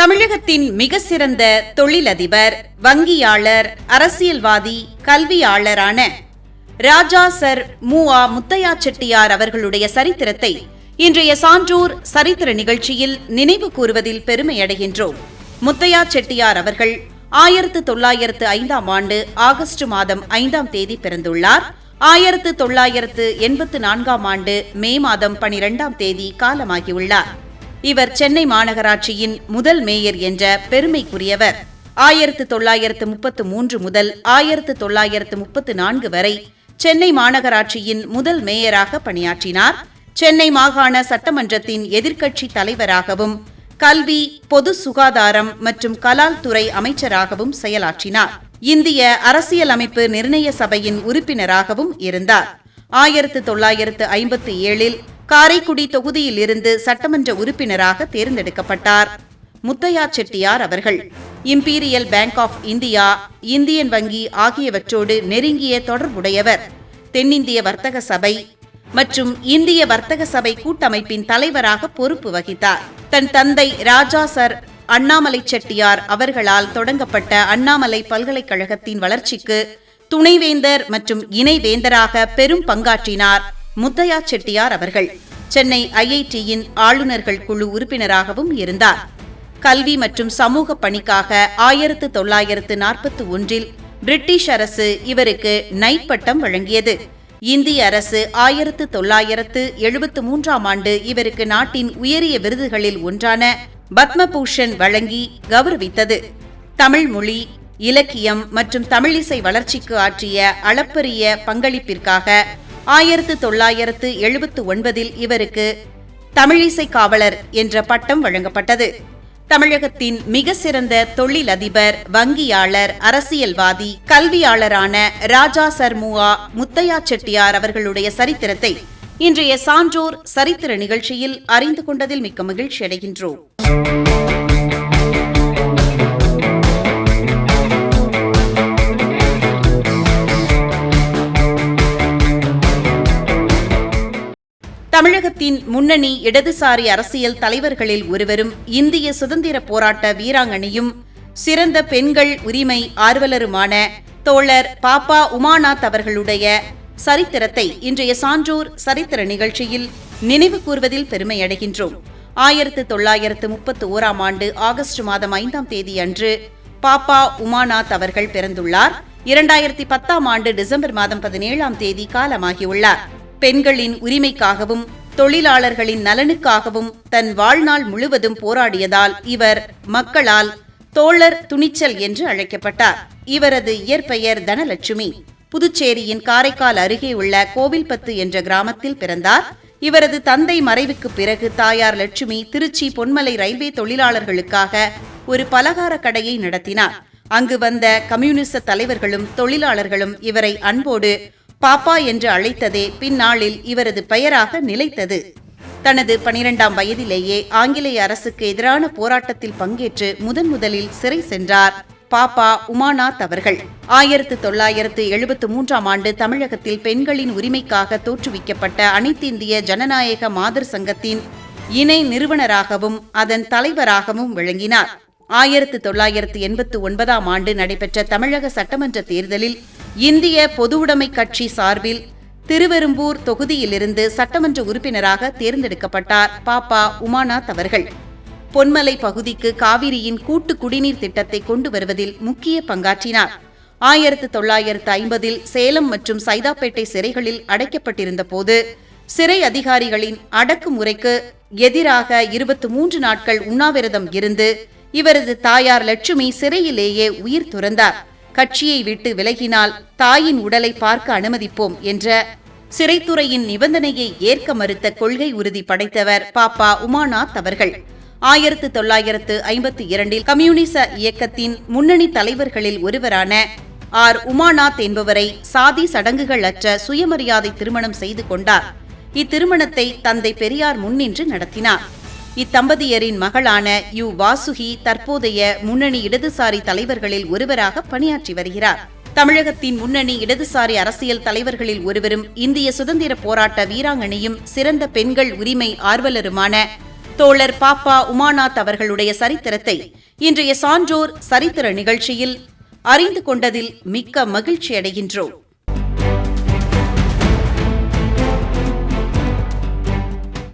தமிழகத்தின் மிக சிறந்த தொழிலதிபர், வங்கியாளர், அரசியல்வாதி, கல்வியாளரான ராஜா சர் மு.ஆ. முத்தையா செட்டியார் அவர்களுடைய சரித்திரத்தை இன்றைய சான்றோர் சரித்திர நிகழ்ச்சியில் நினைவு கூறுவதில் பெருமையடைகின்றோம். முத்தையா செட்டியார் அவர்கள் 1905ஆம் ஆண்டு ஆகஸ்ட் மாதம் 5ஆம் தேதி பிறந்துள்ளார். 1984ஆம் ஆண்டு மே மாதம் 12ஆம் தேதி காலமாகியுள்ளார். இவர் சென்னை மாநகராட்சியின் முதல் மேயர் என்ற பெருமைக்குரியவர். 1933 முதல் 1934 வரை சென்னை மாநகராட்சியின் முதல் மேயராக பணியாற்றினார். சென்னை மாகாண சட்டமன்றத்தின் எதிர்க்கட்சி தலைவராகவும் கல்வி, பொது சுகாதாரம் மற்றும் கலால் துறை அமைச்சராகவும் செயலாற்றினார். இந்திய அரசியலமைப்பு நிர்ணய சபையின் உறுப்பினராகவும் இருந்தார். 1957இல் காரைக்குடி தொகுதியில் இருந்து சட்டமன்ற உறுப்பினராக தேர்ந்தெடுக்கப்பட்டார். முத்தையா செட்டியார் அவர்கள் imperial bank of India, Indian வங்கி ஆகியவற்றோடு நெருங்கிய தொடர்புடையவர். தென்னிந்திய வர்த்தக சபை மற்றும் இந்திய வர்த்தக சபை கூட்டமைப்பின் தலைவராக பொறுப்பு வகித்தார். தன் தந்தை ராஜா சர் அண்ணாமலை செட்டியார் அவர்களால் தொடங்கப்பட்ட அண்ணாமலை பல்கலைக்கழகத்தின் வளர்ச்சிக்கு துணைவேந்தர் மற்றும் இணைவேந்தராக பெரும் பங்காற்றினார் முத்தையா செட்டியார் அவர்கள். சென்னை ஐஐடியின் ஆளுநர்கள் குழு உறுப்பினராகவும் இருந்தார். கல்வி மற்றும் சமூக பணிக்காக 1941இல் பிரிட்டிஷ் அரசு இவருக்கு நைட் பட்டம் வழங்கியது. இந்திய அரசு 1973ஆம் ஆண்டு இவருக்கு நாட்டின் உயரிய விருதுகளில் ஒன்றான பத்மபூஷன் வழங்கி கௌரவித்தது. தமிழ் மொழி, இலக்கியம் மற்றும் தமிழிசை வளர்ச்சிக்கு ஆற்றிய அளப்பரிய பங்களிப்பிற்காக 1979இல் இவருக்கு தமிழிசை காவலர் என்ற பட்டம் வழங்கப்பட்டது. தமிழகத்தின் மிக சிறந்த தொழிலதிபர், வங்கியாளர், அரசியல்வாதி, கல்வியாளரான ராஜா சர் மு.ஆ. முத்தையா செட்டியார் அவர்களுடைய சரித்திரத்தை இன்றைய சான்றோர் சரித்திர நிகழ்ச்சியில் அறிந்து கொண்டதில் மிக்க மகிழ்ச்சி அடைகின்றோம். தமிழகத்தின் முன்னணி இடதுசாரி அரசியல் தலைவர்களில் ஒருவரும், இந்திய சுதந்திர போராட்ட வீராங்கனையும், சிறந்த பெண்கள் உரிமை ஆர்வலருமான தோழர் பாப்பா உமாநாத் அவர்களுடைய சரித்திரத்தை இன்றைய சான்றோர் சரித்திர நிகழ்ச்சியில் நினைவு கூர்வதில் பெருமையடைகின்றோம். 1931ஆம் ஆண்டு ஆகஸ்ட் மாதம் 5ஆம் தேதி அன்று பாப்பா உமாநாத் அவர்கள் பிறந்துள்ளார். 2010ஆம் ஆண்டு டிசம்பர் மாதம் 17ஆம் தேதி காலமாகியுள்ளார். பெண்களின் உரிமைக்காகவும் தொழிலாளர்களின் நலனுக்காகவும் தன் வாழ்நாள் முழுவதும் போராடியதால் இவர் மக்களால் தோழர் துணிச்சல் என்று அழைக்கப்பட்டார். இவரது இயற்பெயர் தனலட்சுமி. புதுச்சேரியின் காரைக்கால் அருகே உள்ள கோவில்பத்து என்ற கிராமத்தில் பிறந்தார். இவரது தந்தை மறைவுக்கு பிறகு தாயார் லட்சுமி திருச்சி பொன்மலை ரயில்வே தொழிலாளர்களுக்காக ஒரு பலகார கடையை நடத்தினார். அங்கு வந்த கம்யூனிச தலைவர்களும் தொழிலாளர்களும் இவரை அன்போடு பாப்பா என்று அழைத்ததே பின்னாளில் இவரது பெயராக நிலைத்தது. தனது 12ஆம் வயதிலேயே ஆங்கிலேய அரசுக்கு எதிரான போராட்டத்தில் பங்கேற்று முதலில் சிறை சென்றார் பாப்பா உமாநாத் அவர்கள். 1973ஆம் ஆண்டு தமிழகத்தில் பெண்களின் உரிமைக்காக தோற்றுவிக்கப்பட்ட அனைத்து இந்திய ஜனநாயக மாதர் சங்கத்தின் இணை நிறுவனராகவும் அதன் தலைவராகவும் விளங்கினார். 1989ஆம் ஆண்டு நடைபெற்ற தமிழக சட்டமன்ற தேர்தலில் இந்திய பொதுவுடைமை கட்சி சார்பில் திருவெரும்பூர் தொகுதியிலிருந்து சட்டமன்ற உறுப்பினராக தேர்ந்தெடுக்கப்பட்டார் பாப்பா உமாநாத் அவர்கள். பொன்மலை பகுதிக்கு காவிரியின் கூட்டு குடிநீர் திட்டத்தை கொண்டு வருவதில் முக்கிய பங்காற்றினார். 1950இல் சேலம் மற்றும் சைதாப்பேட்டை சிறைகளில் அடைக்கப்பட்டிருந்த போது சிறை அதிகாரிகளின் அடக்குமுறைக்கு எதிராக 23 நாட்கள் உண்ணாவிரதம் இருந்து இவரது தாயார் லட்சுமி சிறையிலேயே உயிர் துறந்தார். கட்சியை விட்டு விலகினால் தாயின் உடலை பார்க்க அனுமதிப்போம் என்ற சிறைத்துறையின் நிபந்தனையை ஏற்க மறுத்த கொள்கை உறுதி படைத்தவர் பாப்பா உமாநாத் அவர்கள். 1952இல் கம்யூனிச இயக்கத்தின் முன்னணி தலைவர்களில் ஒருவரான ஆர். உமாநாத் என்பவரை சாதி சடங்குகள் அற்ற சுயமரியாதை திருமணம் செய்து கொண்டார். இத்திருமணத்தை தந்தை பெரியார் முன்னின்று நடத்தினார். இத்தம்பதியரின் மகளான யு. வாசுகி தற்போதைய முன்னணி இடதுசாரி தலைவர்களில் ஒருவராக பணியாற்றி வருகிறார். தமிழகத்தின் முன்னணி இடதுசாரி அரசியல் தலைவர்களில் ஒருவரும், இந்திய சுதந்திர போராட்ட வீராங்கனையும், சிறந்த பெண்கள் உரிமை ஆர்வலருமான தோழர் பாப்பா உமாநாத் அவர்களுடைய சரித்திரத்தை இன்றைய சான்றோர் சரித்திர நிகழ்ச்சியில் அறிந்து கொண்டதில் மிக்க மகிழ்ச்சி அடைகின்றோம்.